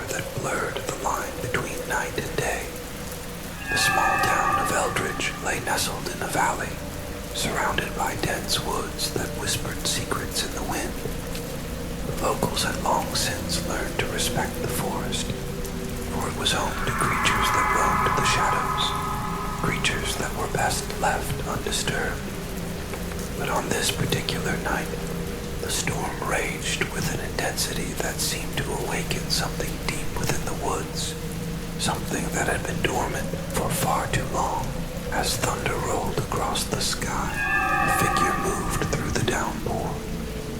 that blurred the line between night and day. The small town of Eldridge lay nestled in a valley, surrounded by dense woods that whispered secrets in the wind. The locals had long since learned to respect the forest, for it was home to creatures that roamed the shadows, creatures that were best left undisturbed. But on this particular night, the storm raged with an intensity that seemed to awaken something deep within the woods, something that had been dormant for far too long. As thunder rolled across the sky, a figure moved through the downpour,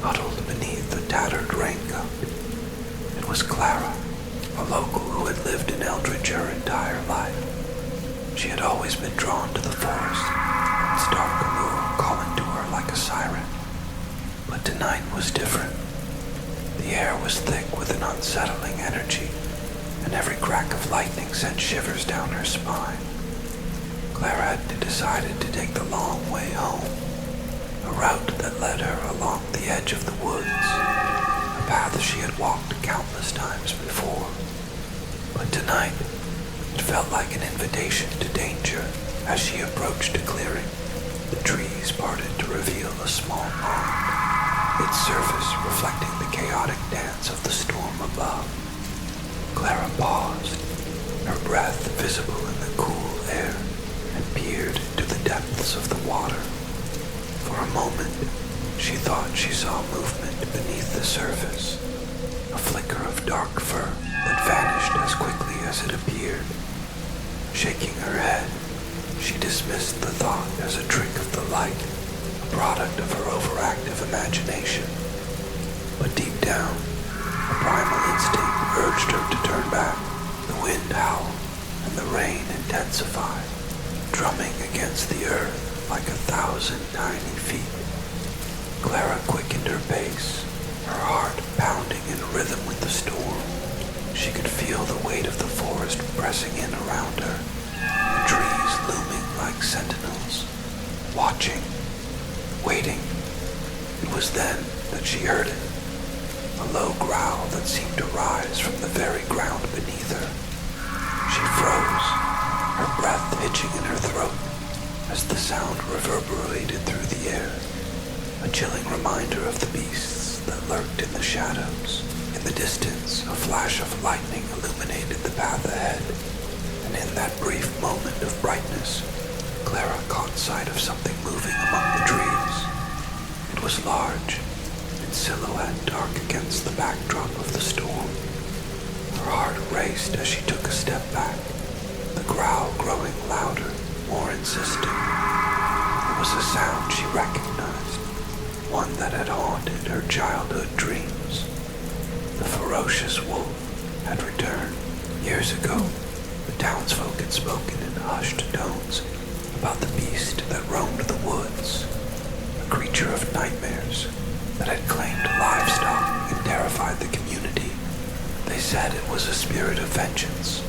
huddled beneath a tattered raincoat. It was Clara, a local who had lived in Eldridge her entire life. She had always been drawn to the forest, its dark allure calling to her like a siren. But tonight was different. The air was thick with an unsettling energy, and every crack of lightning sent shivers down her spine. Clara had decided to take the long way home, a route that led her along the edge of the woods, a path she had walked countless times before. But tonight, it felt like an invitation to danger. As she approached a clearing, the trees parted to reveal a small pond, its surface reflecting the chaotic dance of the storm above. Clara paused, her breath visible in the cool air, and peered into the depths of the water. For a moment, she thought she saw movement beneath the surface, a flicker of dark fur that vanished as quickly as it appeared. Shaking her head, she dismissed the thought as a trick of the light, a product of her overactive imagination. But deep down, a primal instinct urged her to turn back. The wind howled, and the rain intensified, drumming against the earth like 1,000 tiny feet. Clara quickened her pace, her heart pounding in rhythm with the storm. She could feel the weight of the forest pressing in around her, the trees looming like sentinels, watching, waiting. It was then that she heard it, a low growl that seemed to rise from the very ground beneath her. She froze, her breath hitching in her throat as the sound reverberated through the air, a chilling reminder of the beasts that lurked in the shadows. In the distance, a flash of lightning illuminated the path ahead, and in that brief moment of brightness, Clara caught sight of something moving among the trees. It was large, its silhouette dark against the backdrop of the storm. Her heart raced as she took a step back, the growl growing louder, more insistent. It was a sound she recognized, one that had haunted her childhood dreams. The ferocious wolf had returned. Years ago, the townsfolk had spoken in hushed tones about the beast that roamed the woods, a creature of nightmares that had claimed livestock and terrified the community. They said it was a spirit of vengeance,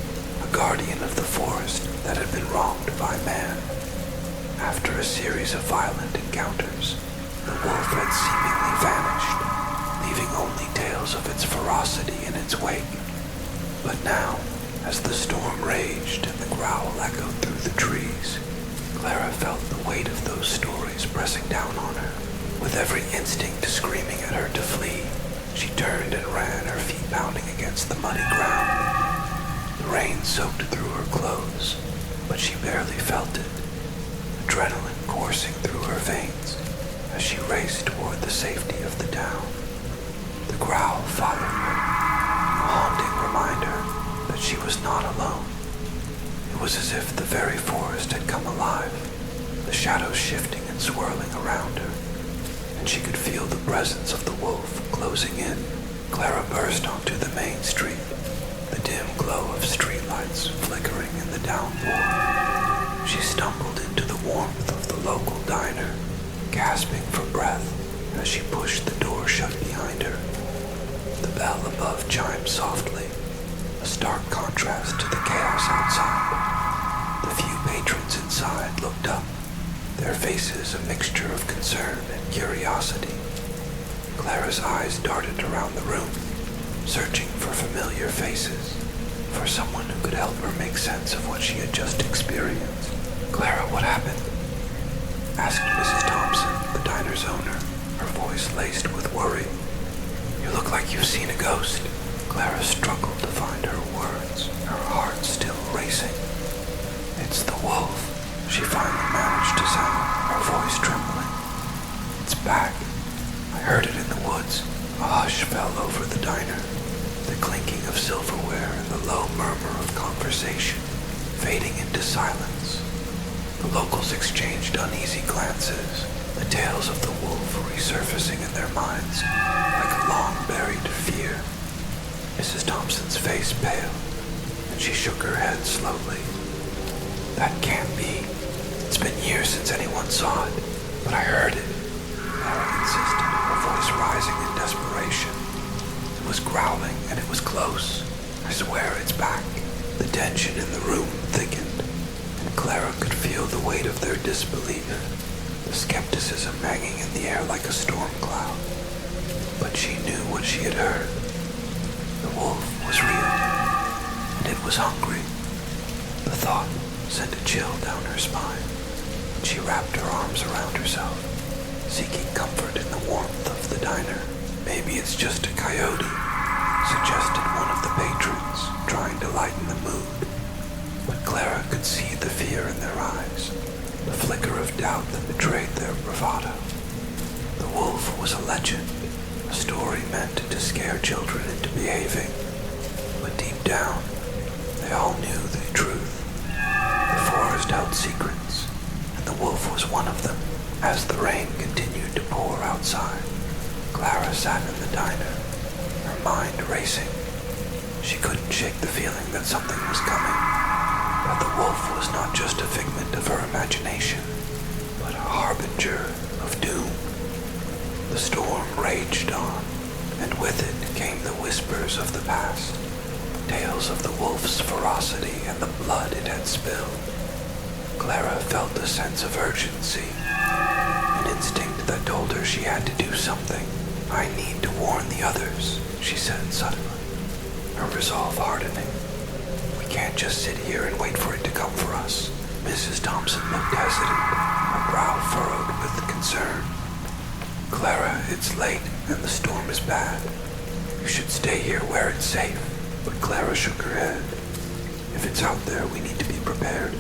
a guardian of the forest that had been wronged by man. After a series of violent encounters, the wolf had seemingly vanished, leaving only tales of its ferocity in its wake. But now, as the storm raged and the growl echoed through the trees, Clara felt the weight of those stories pressing down on her. With every instinct screaming at her to flee, she turned and ran, her feet pounding against the muddy ground. The rain soaked through her clothes, but she barely felt it, adrenaline coursing through her veins as she raced toward the safety of the town. The growl followed her, a haunting reminder that she was not alone. It was as if the very forest had come alive, the shadows shifting and swirling around her, and she could feel the presence of the wolf closing in. Clara burst onto the main street, the dim glow of streetlights flickering in the downpour. She stumbled into the warmth of the local diner, gasping for breath as she pushed the door shut behind her. The bell above chimed softly, a stark contrast to the chaos outside. The few patrons inside looked up, their faces a mixture of concern and curiosity. Clara's eyes darted around the room, searching for familiar faces, for someone who could help her make sense of what she had just experienced. "Clara, what happened?" asked Mrs. Thompson, the diner's owner, her voice laced with worry. "You look like you've seen a ghost." Clara struggled to find her words, her heart still racing. "It's the wolf," she finally managed to sound, her voice trembling. "It's back. I heard it in the woods." A hush fell over the diner, the clinking of silverware and the low murmur of conversation fading into silence. The locals exchanged uneasy glances, the tales of the wolf resurfacing in their minds like a long-buried fear. Mrs. Thompson's face paled, and she shook her head slowly. "That can't be. It's been years since anyone saw it, but I heard it," Clara insisted, her voice rising in desperation. "It was growling, and it was close. I swear it's back." The tension in the room thickened, and Clara could feel the weight of their disbelief, the skepticism hanging in the air like a storm cloud. But she knew what she had heard. The wolf was real, and it was hungry. The thought sent a chill down her spine, and she wrapped her arms around herself, seeking comfort in the warmth of the diner. "Maybe it's just a coyote," suggested one of the patrons, trying to lighten the mood. But Clara could see the fear in their eyes, the flicker of doubt that betrayed their bravado. The wolf was a legend, a story meant to scare children into behaving. But deep down, they all knew the truth. The forest held secrets, and the wolf was one of them. As the rain continued to pour outside, Clara sat in the diner, her mind racing. She couldn't shake the feeling that something was coming, that the wolf was not just a figment of her imagination, but a harbinger of doom. The storm raged on, and with it came the whispers of the past, tales of the wolf's ferocity and the blood it had spilled. Clara felt a sense of urgency, an instinct that told her she had to do something. "I need to warn the others," she said suddenly, her resolve hardening. "We can't just sit here and wait for it to come for us." Mrs. Thompson looked hesitant, her brow furrowed with concern. "Clara, it's late and the storm is bad. You should stay here where it's safe." But Clara shook her head. "If it's out there, we need to be prepared.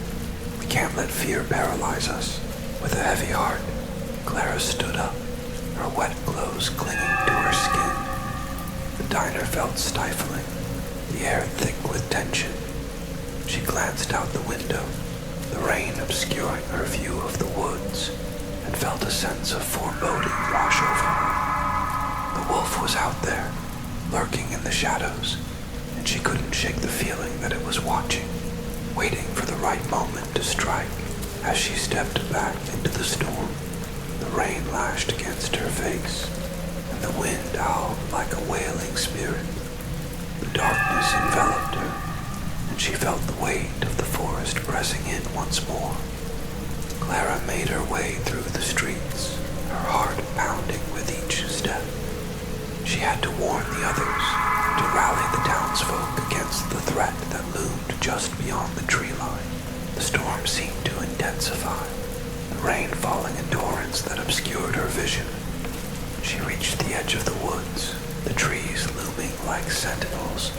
We can't let fear paralyze us." With a heavy heart, Clara stood up, her wet clothes clinging to her skin. The diner felt stifling, the air thick with tension. She glanced out the window, the rain obscuring her view of the woods, and felt a sense of foreboding wash over her. The wolf was out there, lurking in the shadows, and she couldn't shake the feeling that it was watching, waiting for the right moment to strike. As she stepped back into the storm, the rain lashed against her face, and the wind howled like a wailing spirit. The darkness enveloped her, and she felt the weight of the forest pressing in once more. Clara made her way through the streets, her heart pounding with each step. She had to warn the others, to rally the townsfolk against the threat that loomed just beyond the tree line. The storm seemed to intensify, the rain falling in torrents that obscured her vision. She reached the edge of the woods, the trees looming like sentinels,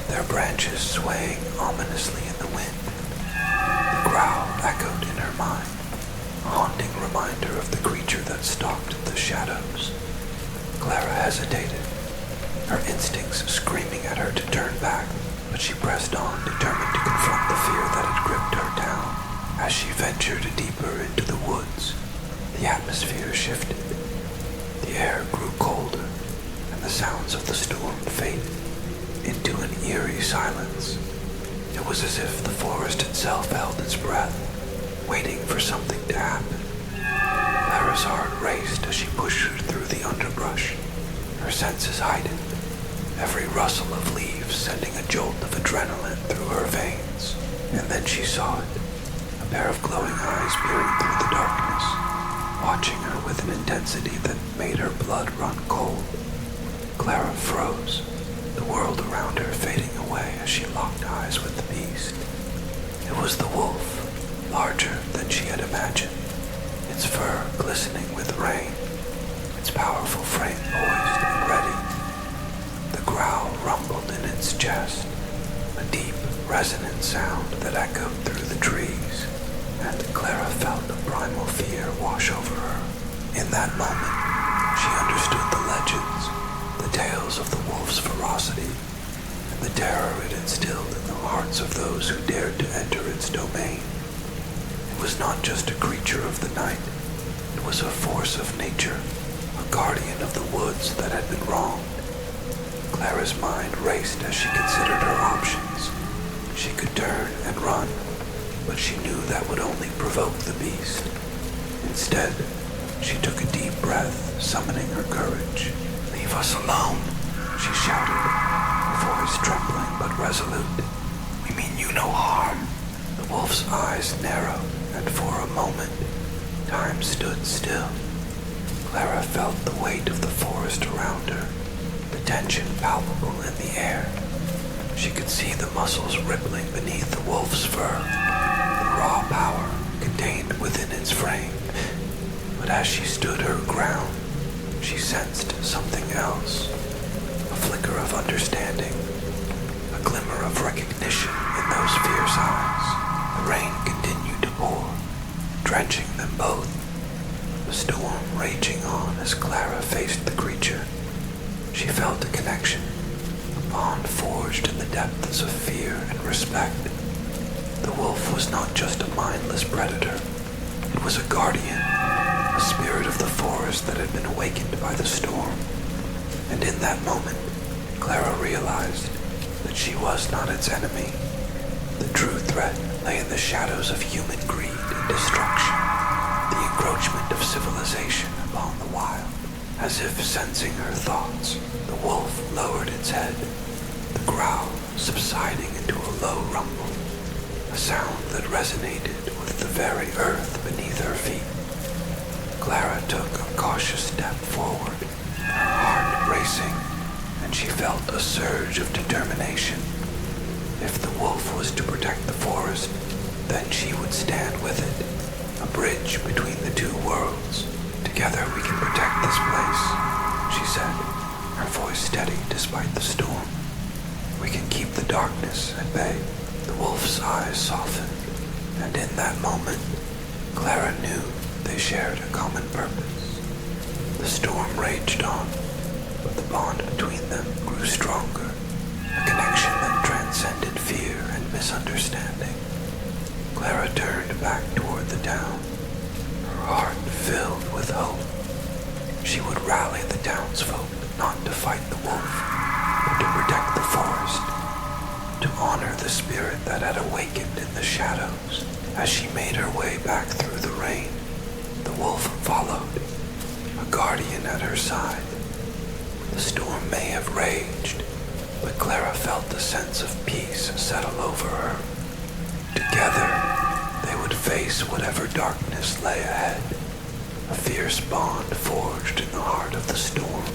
their branches swaying ominously in the wind. The growl echoed in her mind, a haunting reminder of the creature that stalked the shadows. Clara hesitated, her instincts screaming at her to turn back, but she pressed on, determined to confront the fear that had gripped her down. As she ventured deeper into the woods, the atmosphere shifted. The air grew colder, and the sounds of the storm faded into an eerie silence. It was as if the forest itself held its breath, waiting for something to happen. Clara's heart raced as she pushed through the underbrush, her senses heightened, every rustle of leaves sending a jolt of adrenaline through her veins. And then she saw it, a pair of glowing eyes peering through the darkness, watching her with an intensity that made her blood run cold. Clara froze, the world around her fading away as she locked eyes with the beast. It was the wolf, larger than she had imagined, its fur glistening with rain, its powerful frame poised and ready. The growl rumbled in its chest, a deep, resonant sound that echoed through the trees, and Clara felt a primal fear wash over her. In that moment, she understood the legends, the tales of the wolf's ferocity, and the terror it instilled in the hearts of those who dared to enter its domain. It was not just a creature of the night, it was a force of nature, a guardian of the woods that had been wronged. Clara's mind raced as she considered her options. She could turn and run, but she knew that would only provoke the beast. Instead, she took a deep breath, summoning her courage. "Leave us alone," she shouted, her voice trembling but resolute. "We mean you no harm." The wolf's eyes narrowed, and for a moment, time stood still. Clara felt the weight of the forest around her, the tension palpable in the air. She could see the muscles rippling beneath the wolf's fur, the raw power contained within its frame. But as she stood her ground, she sensed something else, a flicker of understanding, a glimmer of recognition in those fierce eyes. The rain continued to pour, drenching them both, the storm raging on as Clara faced the creature. She felt a connection, a bond forged in the depths of fear and respect. The wolf was not just a mindless predator. It was a guardian, a spirit of the forest that had been awakened by the storm. And in that moment, Clara realized that she was not its enemy. The true threat lay in the shadows of human greed and destruction, the encroachment of civilization upon the wild. As if sensing her thoughts, the wolf lowered its head, the growl subsiding into a low rumble, a sound that resonated with the very earth beneath her feet. Clara took a cautious step forward, her heart racing, and she felt a surge of determination. If the wolf was to protect the forest, then she would stand with it, a bridge between the two worlds. "Together we can protect this place," she said, her voice steady despite the storm. "We can keep the darkness at bay." The wolf's eyes softened, and in that moment, Clara knew they shared a common purpose. The storm raged on, but the bond between them grew stronger, a connection that transcended fear and misunderstanding. Clara turned back toward the town, her heart filled with hope. She would rally the townsfolk not to fight the wolf, but to protect the forest, to honor the spirit that had awakened in the shadows. As she made her way back through the rain, the wolf followed, a guardian at her side. The storm may have raged, but Clara felt a sense of peace settle over her. Together, they would face whatever darkness lay ahead, a fierce bond forged in the heart of the storm.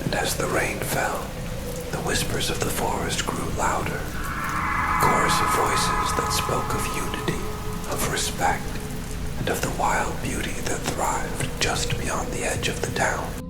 And as the rain fell, the whispers of the forest grew louder, a chorus of voices that spoke of unity, of respect, and of the wild beauty that thrived just beyond the edge of the town.